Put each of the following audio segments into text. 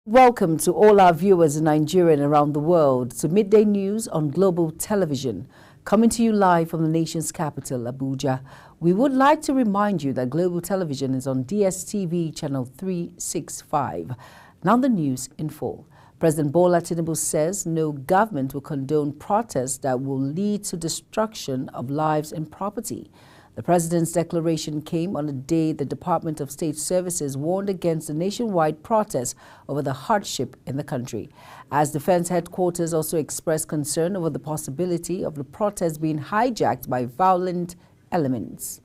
Welcome to all our viewers in Nigeria and around the world to Midday News on Global Television, coming to you live from the nation's capital, Abuja. We would like to remind you that Global Television is on DSTV channel 365. Now the news in full. President Bola Tinubu says no government will condone protests that will lead to destruction of lives and property. The president's declaration came on a day the Department of State Services warned against the nationwide protests over the hardship in the country, as Defense Headquarters also expressed concern over the possibility of the protests being hijacked by violent elements.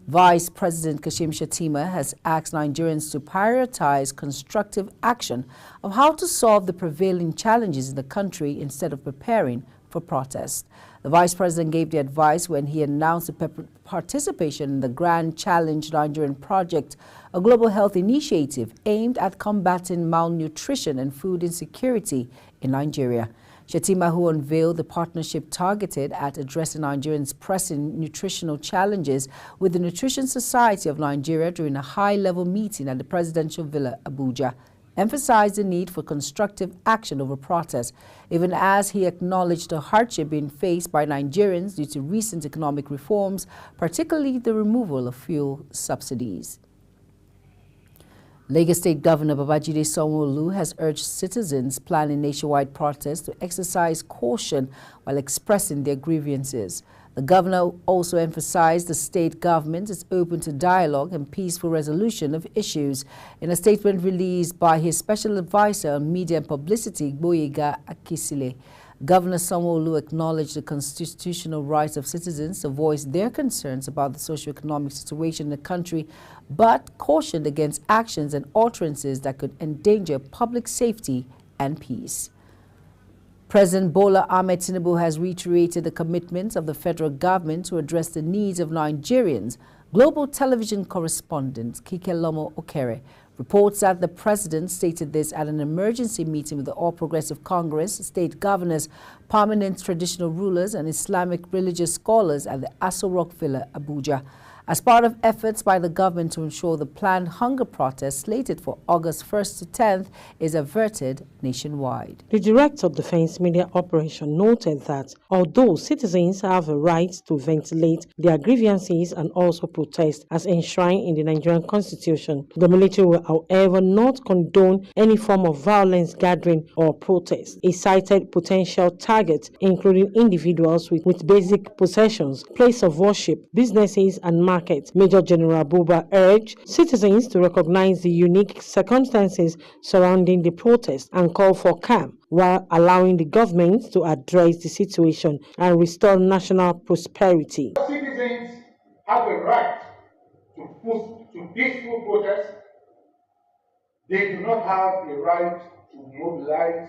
Vice President Kashim Shettima has asked Nigerians to prioritize constructive action of how to solve the prevailing challenges in the country instead of preparing for protest. The Vice President gave the advice when he announced the participation in the Grand Challenge Nigerian Project, a global health initiative aimed at combating malnutrition and food insecurity in Nigeria. Shettima, who unveiled the partnership targeted at addressing Nigerians' pressing nutritional challenges with the Nutrition Society of Nigeria during a high-level meeting at the Presidential Villa, Abuja, emphasized the need for constructive action over protests, even as he acknowledged the hardship being faced by Nigerians due to recent economic reforms, particularly the removal of fuel subsidies. Lagos State Governor Babajide Sanwo-Olu has urged citizens planning nationwide protests to exercise caution while expressing their grievances. The governor also emphasized the state government is open to dialogue and peaceful resolution of issues. In a statement released by his special advisor on media and publicity, Gboyega Akisile, Governor Sanwo-Olu acknowledged the constitutional rights of citizens to voice their concerns about the socio-economic situation in the country, but cautioned against actions and utterances that could endanger public safety and peace. President Bola Ahmed Tinubu has reiterated the commitments of the federal government to address the needs of Nigerians. Global television correspondent Kike Lomo Okere reports that the president stated this at an emergency meeting with the All Progressive Congress, state governors, permanent traditional rulers, and Islamic religious scholars at the Aso Rock Villa, Abuja, as part of efforts by the government to ensure the planned hunger protest slated for August 1st to 10th is averted nationwide. The Director of Defense Media Operation noted that although citizens have a right to ventilate their grievances and also protest as enshrined in the Nigerian Constitution, the military will, however, not condone any form of violence, gathering, or protest. He cited potential targets, including individuals with basic possessions, place of worship, businesses, and markets. Major General Buba urged citizens to recognize the unique circumstances surrounding the protest and call for calm, while allowing the government to address the situation and restore national prosperity. Citizens have a right to peaceful protest. They do not have a right to mobilize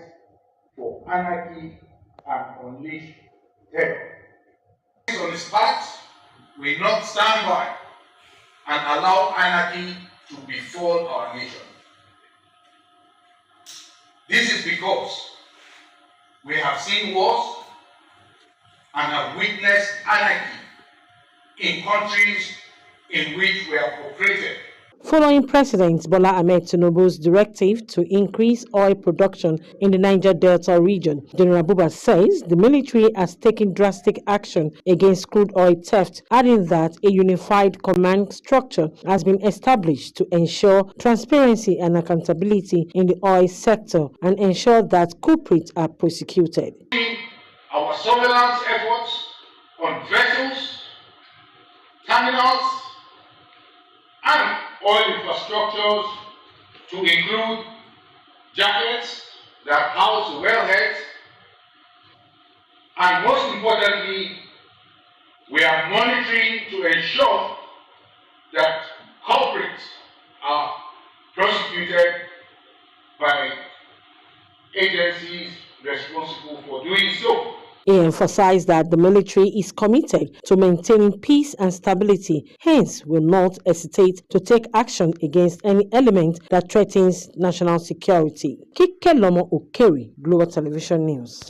for anarchy and unleash terror. On this part, we not stand by and allow anarchy to befall our nation. This is because we have seen wars and have witnessed anarchy in countries in which we have cooperated. Following President Bola Ahmed Tinubu's directive to increase oil production in the Niger Delta region, General Buba says the military has taken drastic action against crude oil theft, adding that a unified command structure has been established to ensure transparency and accountability in the oil sector and ensure that culprits are prosecuted. Our surveillance efforts on vessels, terminals, and oil infrastructures to include jackets that house wellheads, and most importantly, we are monitoring to ensure that culprits are prosecuted by agencies responsible for doing so. He emphasized that the military is committed to maintaining peace and stability, hence will not hesitate to take action against any element that threatens national security. Kike Lomo Okere, Global Television News.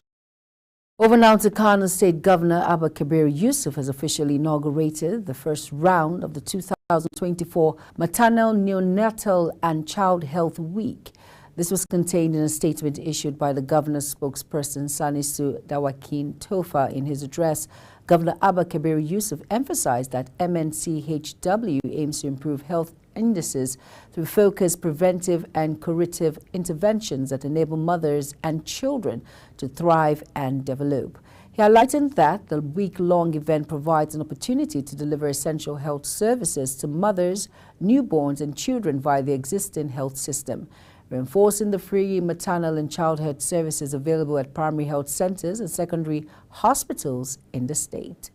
Over now to Kano State Governor Abba Kabir Yusuf has officially inaugurated the first round of the 2024 Maternal, Neonatal and Child Health Week. This was contained in a statement issued by the governor's spokesperson, Salisu Dawakin Tofa. In his address, Governor Abba Kabir Yusuf emphasized that MNCHW aims to improve health indices through focused preventive and curative interventions that enable mothers and children to thrive and develop. He highlighted that the week-long event provides an opportunity to deliver essential health services to mothers, newborns, and children via the existing health system, reinforcing the free maternal and child health services available at primary health centers and secondary hospitals in the state.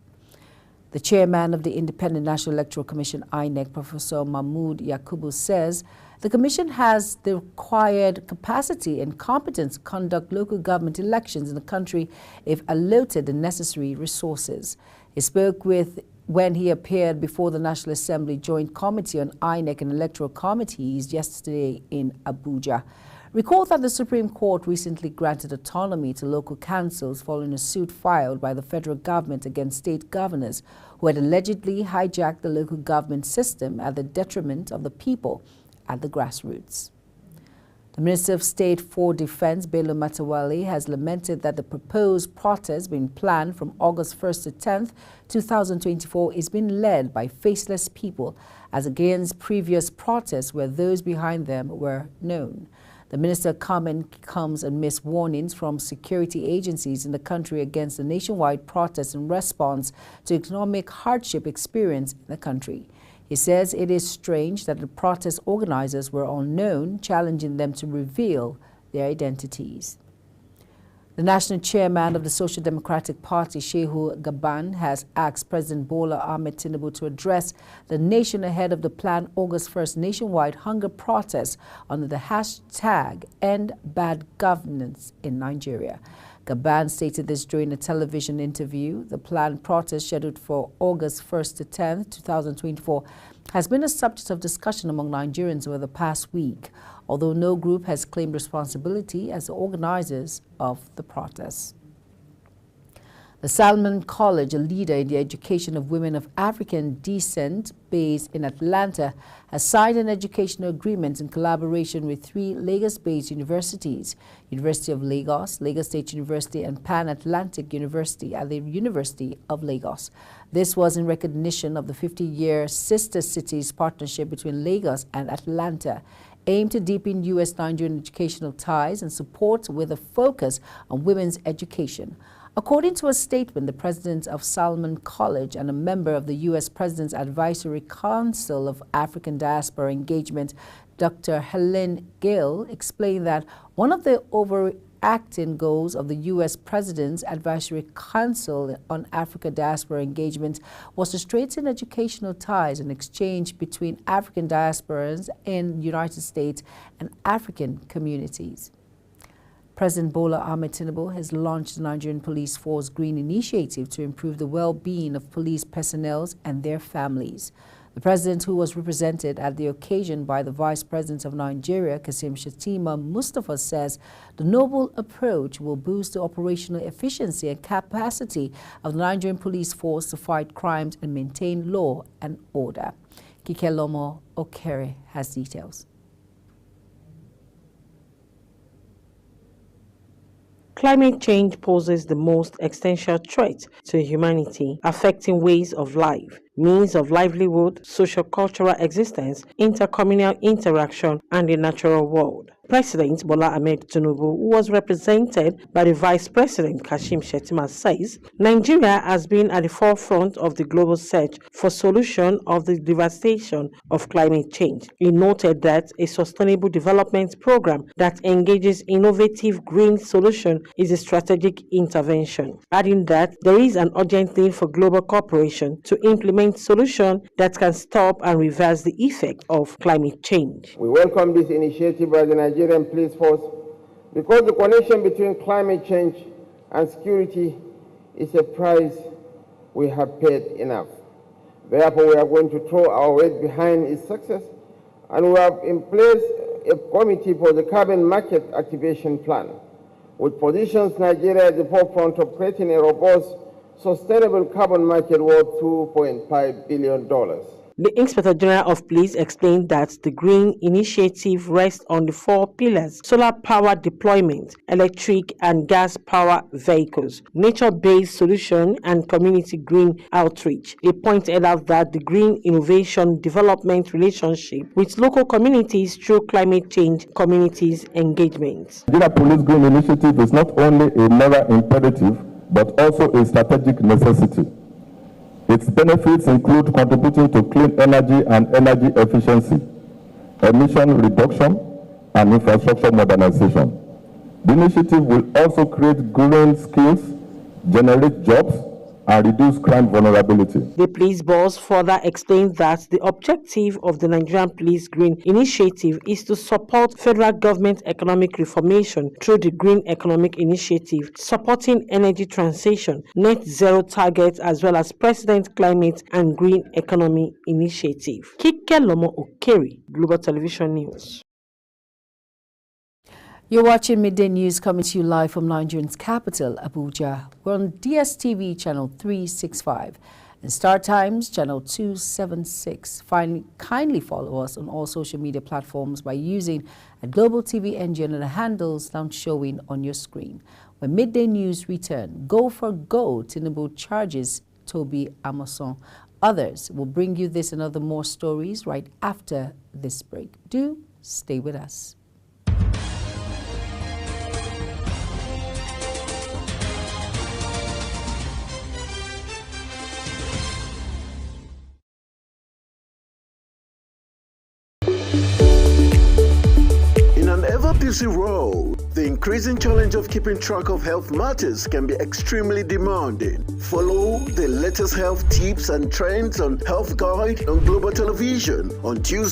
The chairman of the Independent National Electoral Commission, INEC, Professor Mahmood Yakubu, says the commission has the required capacity and competence to conduct local government elections in the country if allotted the necessary resources. He spoke when he appeared before the National Assembly Joint Committee on INEC and Electoral Committees yesterday in Abuja. Recall that the Supreme Court recently granted autonomy to local councils following a suit filed by the federal government against state governors who had allegedly hijacked the local government system at the detriment of the people at the grassroots. The Minister of State for Defense, Bello Matawalle, has lamented that the proposed protest being planned from August 1st to 10th, 2024 is being led by faceless people as against previous protests where those behind them were known. The minister's comment comes amidst warnings from security agencies in the country against the nationwide protests in response to economic hardship experienced in the country. He says it is strange that the protest organizers were unknown, challenging them to reveal their identities. The national chairman of the Social Democratic Party, Shehu Gaban, has asked President Bola Ahmed Tinubu to address the nation ahead of the planned August 1st nationwide hunger protest under the hashtag #EndBadGovernance in Nigeria. Gaban stated this during a television interview. The planned protest, scheduled for August 1st to 10th, 2024, has been a subject of discussion among Nigerians over the past week, although no group has claimed responsibility as the organizers of the protest. The Salman College, a leader in the education of women of African descent based in Atlanta, has signed an educational agreement in collaboration with 3 Lagos-based universities, University of Lagos, Lagos State University, and Pan Atlantic University at the University of Lagos. This was in recognition of the 50-year Sister Cities partnership between Lagos and Atlanta, aimed to deepen U.S.-Nigerian educational ties and support with a focus on women's education. According to a statement, the president of Salman College and a member of the U.S. President's Advisory Council of African Diaspora Engagement, Dr. Helen Gale, explained that one of the overarching goals of the U.S. President's Advisory Council on Africa Diaspora Engagement was to strengthen educational ties and exchange between African diasporans in the United States and African communities. President Bola Ahmed Tinubu has launched the Nigerian Police Force Green Initiative to improve the well-being of police personnel and their families. The president, who was represented at the occasion by the Vice President of Nigeria, Kashim Shettima Mustafa, says the novel approach will boost the operational efficiency and capacity of the Nigerian police force to fight crimes and maintain law and order. Kikelomo Okere has details. Climate change poses the most existential threat to humanity, affecting ways of life, means of livelihood, socio-cultural existence, intercommunal interaction, and the natural world. President Bola Ahmed Tinubu, who was represented by the Vice President Kashim Shettima, says Nigeria has been at the forefront of the global search for solution of the devastation of climate change. He noted that a sustainable development program that engages innovative green solution is a strategic intervention, adding that there is an urgent need for global cooperation to implement solutions that can stop and reverse the effect of climate change. We welcome this initiative by the Nigerian Police Force because the connection between climate change and security is a price we have paid enough. Therefore, we are going to throw our weight behind its success, and we have in place a committee for the carbon market activation plan, which positions Nigeria at the forefront of creating a robust, sustainable carbon market worth $2.5 billion. The Inspector General of Police explained that the Green Initiative rests on the 4 pillars: solar power deployment, electric and gas power vehicles, nature-based solution, and community green outreach. He pointed out that the Green Innovation Development relationship with local communities through climate change communities engagement. Nigeria Police Green Initiative is not only a moral imperative, but also a strategic necessity. Its benefits include contributing to clean energy and energy efficiency, emission reduction, and infrastructure modernization. The initiative will also create green skills, generate jobs, and reduce crime vulnerability. The police boss further explained that the objective of the Nigerian Police Green Initiative is to support federal government economic reformation through the Green Economic Initiative, supporting energy transition, net zero targets, as well as President Climate and Green Economy Initiative. Kike Lomo Okeri, Global Television News. You're watching Midday News coming to you live from Nigeria's capital, Abuja. We're on DSTV channel 365 and Star Times channel 276. Kindly follow us on all social media platforms by using a Global TV Engine and the handles now showing on your screen. When Midday News return, Go for Gold, Tinubu charges Toby Amoson. Others will bring you this and other more stories right after this break. Do stay with us. Busy world, the increasing challenge of keeping track of health matters can be extremely demanding. Follow the latest health tips and trends on Health Guide on Global Television on Tuesday.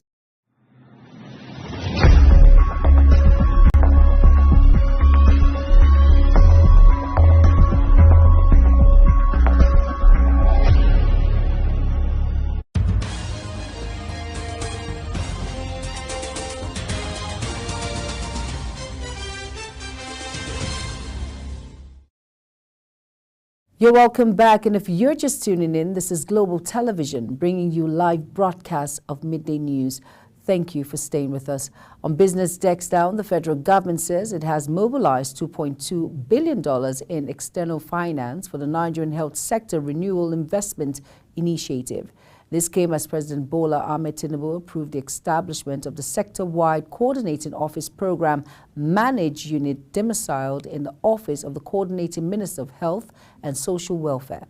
You're welcome back, and if you're just tuning in, this is Global Television bringing you live broadcasts of Midday News. Thank you for staying with us. On Business Desk Down, the federal government says it has mobilized $2.2 billion in external finance for the Nigerian Health Sector Renewal Investment Initiative. This came as President Bola Ahmed Tinubu approved the establishment of the sector-wide coordinating office program managed unit domiciled in the office of the Coordinating Minister of Health and Social Welfare.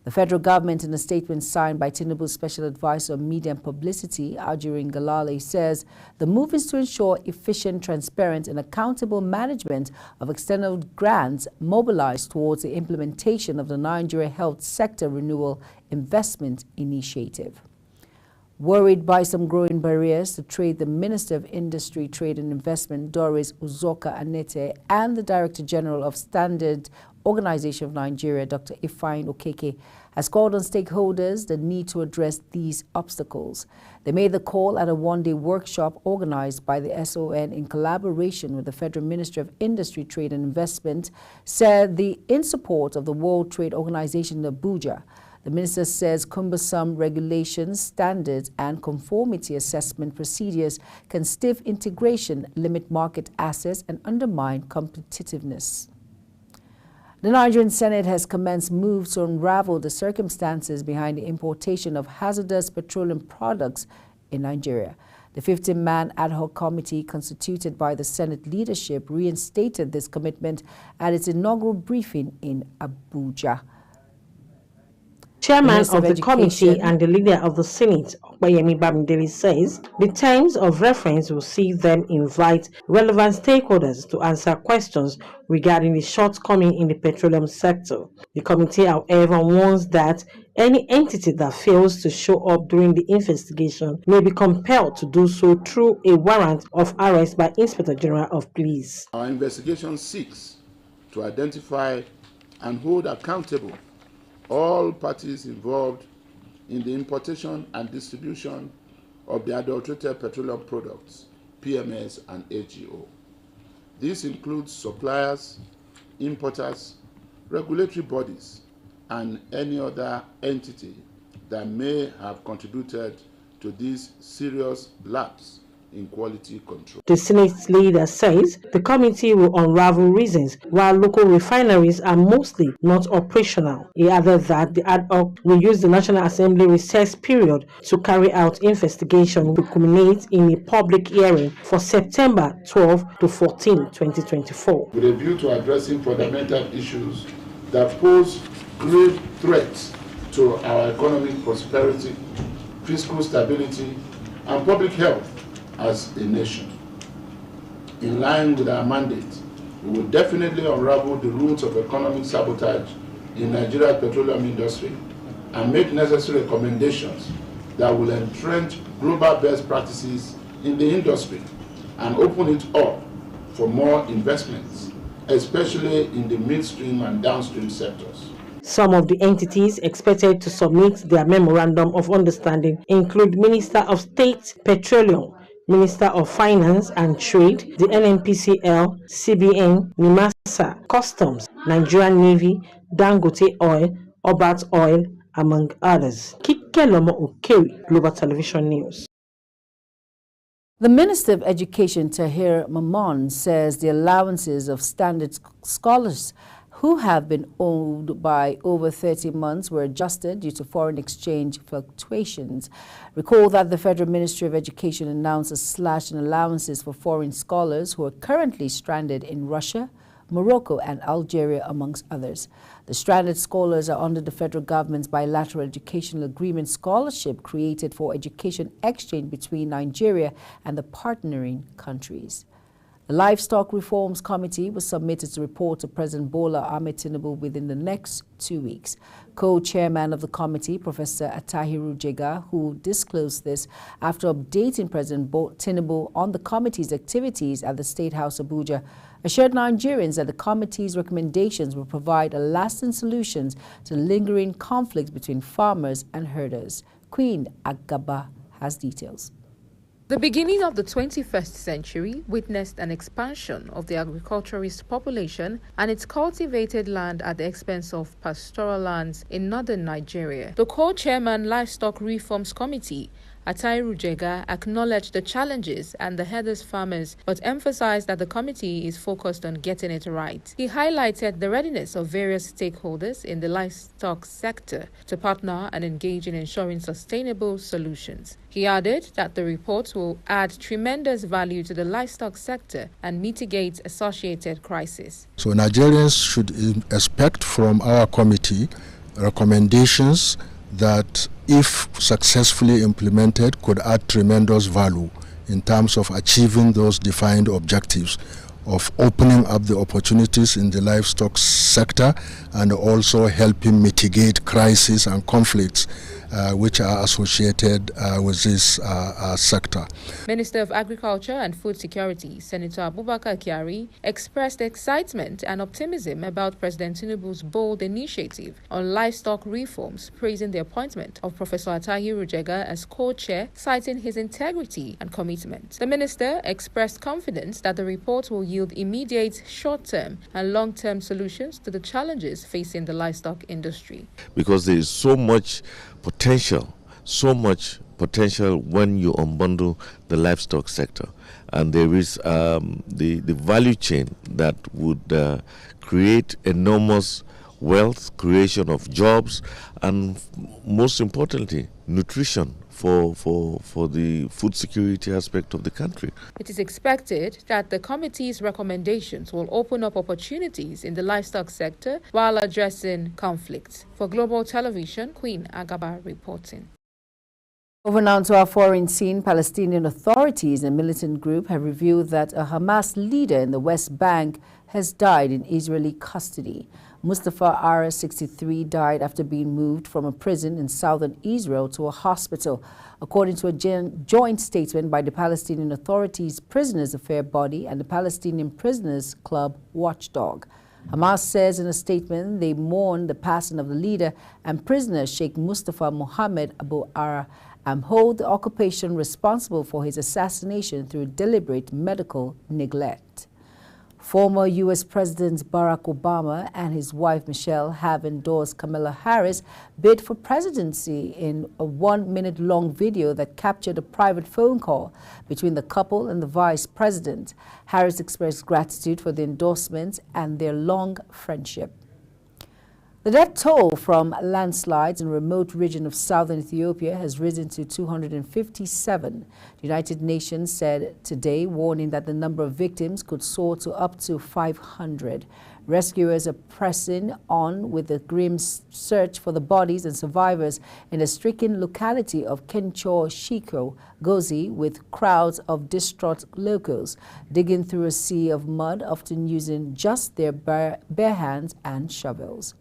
The federal government, in a statement signed by Tinubu's Special Advisor on Media and Publicity, Ajurin Galale, says the move is to ensure efficient, transparent and accountable management of external grants mobilized towards the implementation of the Nigeria Health Sector Renewal Investment Initiative. Worried by some growing barriers to trade, the Minister of Industry, Trade and Investment, Doris Uzoka Anete, and the Director General of Standard Organization of Nigeria, Dr. Ifeanyi Okeke, has called on stakeholders the need to address these obstacles. They made the call at a one-day workshop organized by the SON in collaboration with the Federal Ministry of Industry, Trade and Investment, said in support of the World Trade Organization in Abuja. The minister says cumbersome regulations, standards, and conformity assessment procedures can stiff integration, limit market access, and undermine competitiveness. The Nigerian Senate has commenced moves to unravel the circumstances behind the importation of hazardous petroleum products in Nigeria. The 15-man ad hoc committee constituted by the Senate leadership reinstated this commitment at its inaugural briefing in Abuja. Chairman of the committee and the leader of the Senate, Opeyemi Bamidele, says the terms of reference will see them invite relevant stakeholders to answer questions regarding the shortcoming in the petroleum sector. The committee, however, warns that any entity that fails to show up during the investigation may be compelled to do so through a warrant of arrest by Inspector General of Police. Our investigation seeks to identify and hold accountable all parties involved in the importation and distribution of the adulterated petroleum products, PMS and AGO. This includes suppliers, importers, regulatory bodies, and any other entity that may have contributed to this serious lapse in quality control. The Senate leader says the committee will unravel reasons why local refineries are mostly not operational. He added that the ad hoc will use the National Assembly recess period to carry out investigation to culminate in a public hearing for September 12 to 14, 2024. With a view to addressing fundamental issues that pose grave threats to our economic prosperity, fiscal stability, and public health as a nation. In line with our mandate, we will definitely unravel the roots of economic sabotage in Nigeria's petroleum industry and make necessary recommendations that will entrench global best practices in the industry and open it up for more investments, especially in the midstream and downstream sectors. Some of the entities expected to submit their memorandum of understanding include Minister of State Petroleum, Minister of Finance and Trade, the NNPCL, CBN, NIMASA, Customs, Nigerian Navy, Dangote Oil, Obat Oil, among others. Kikelomo Okeri, Global Television News. The Minister of Education, Tahir Mamman, says the allowances of standard scholars who have been owed by over 30 months were adjusted due to foreign exchange fluctuations. Recall that the Federal Ministry of Education announced a slash in allowances for foreign scholars who are currently stranded in Russia, Morocco and Algeria, amongst others. The stranded scholars are under the federal government's bilateral educational agreement scholarship created for education exchange between Nigeria and the partnering countries. The Livestock Reforms Committee was submitted to report to President Bola Ahmed Tinubu within the next 2 weeks. Co-chairman of the committee, Professor Atahiru Jega, who disclosed this after updating President Tinubu on the committee's activities at the State House Abuja, assured Nigerians that the committee's recommendations will provide a lasting solutions to lingering conflicts between farmers and herders. Queen Agaba has details. The beginning of the 21st century witnessed an expansion of the agriculturist population and its cultivated land at the expense of pastoral lands in northern Nigeria. The co-chairman Livestock Reforms Committee, Atahiru Jega, acknowledged the challenges and the herders farmers, but emphasized that the committee is focused on getting it right. He highlighted the readiness of various stakeholders in the livestock sector to partner and engage in ensuring sustainable solutions. He added that the report will add tremendous value to the livestock sector and mitigate associated crises. So Nigerians should expect from our committee recommendations that, if successfully implemented, could add tremendous value in terms of achieving those defined objectives of opening up the opportunities in the livestock sector and also helping mitigate crises and conflicts which are associated with this sector. Minister of Agriculture and Food Security, Senator Abubakar Kyari, expressed excitement and optimism about President Tinubu's bold initiative on livestock reforms, praising the appointment of Professor Atahiru Jega as co-chair, citing his integrity and commitment. The minister expressed confidence that the report will yield immediate short-term and long-term solutions to the challenges facing the livestock industry. Because there is so much potential when you unbundle the livestock sector, and there is the value chain that would create enormous wealth, creation of jobs, and most importantly, nutrition for the food security aspect of the country. It is expected that the committee's recommendations will open up opportunities in the livestock sector while addressing conflicts. For Global Television, Queen Agaba reporting. Over now to our foreign scene, Palestinian authorities and militant group have revealed that a Hamas leader in the West Bank has died in Israeli custody. Mustafa Ara, 63, died after being moved from a prison in southern Israel to a hospital, according to a joint statement by the Palestinian Authorities Prisoners Affairs Body and the Palestinian Prisoners Club Watchdog. Hamas says in a statement they mourn the passing of the leader and prisoner Sheikh Mustafa Mohammed Abu Ara and hold the occupation responsible for his assassination through deliberate medical neglect. Former U.S. President Barack Obama and his wife Michelle have endorsed Kamala Harris' bid for presidency in a 1-minute-long video that captured a private phone call between the couple and the vice president. Harris expressed gratitude for the endorsement and their long friendship. The death toll from landslides in a remote region of southern Ethiopia has risen to 257. The United Nations said today, warning that the number of victims could soar to up to 500. Rescuers are pressing on with the grim search for the bodies and survivors in the stricken locality of Kenchor Shiko Gozi, with crowds of distraught locals digging through a sea of mud, often using just their bare hands and shovels.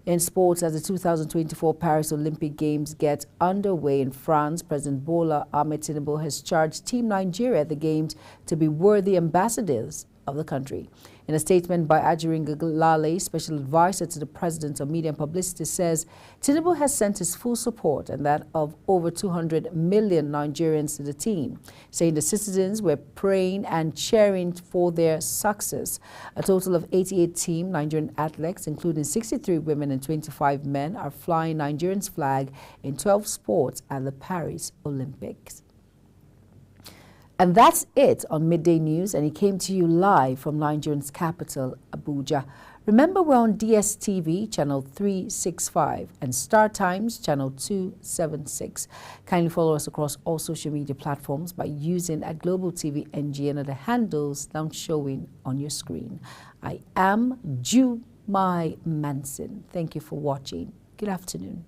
In sports, as the 2024 Paris Olympic Games get underway in France, President Bola Ahmed Tinubu has charged Team Nigeria at the Games to be worthy ambassadors of the country. In a statement by Ajirin Galale, special advisor to the President on Media and Publicity, says Tinubu has sent his full support and that of over 200 million Nigerians to the team, saying the citizens were praying and cheering for their success. A total of 88 Team Nigerian athletes, including 63 women and 25 men, are flying Nigeria's flag in 12 sports at the Paris Olympics. And that's it on Midday News, and it came to you live from Nigeria's capital, Abuja. Remember, we're on DSTV channel 365 and Star Times channel 276. Kindly follow us across all social media platforms by using @Global TV NG and the handles now showing on your screen. I am Jumai Manson. Thank you for watching. Good afternoon.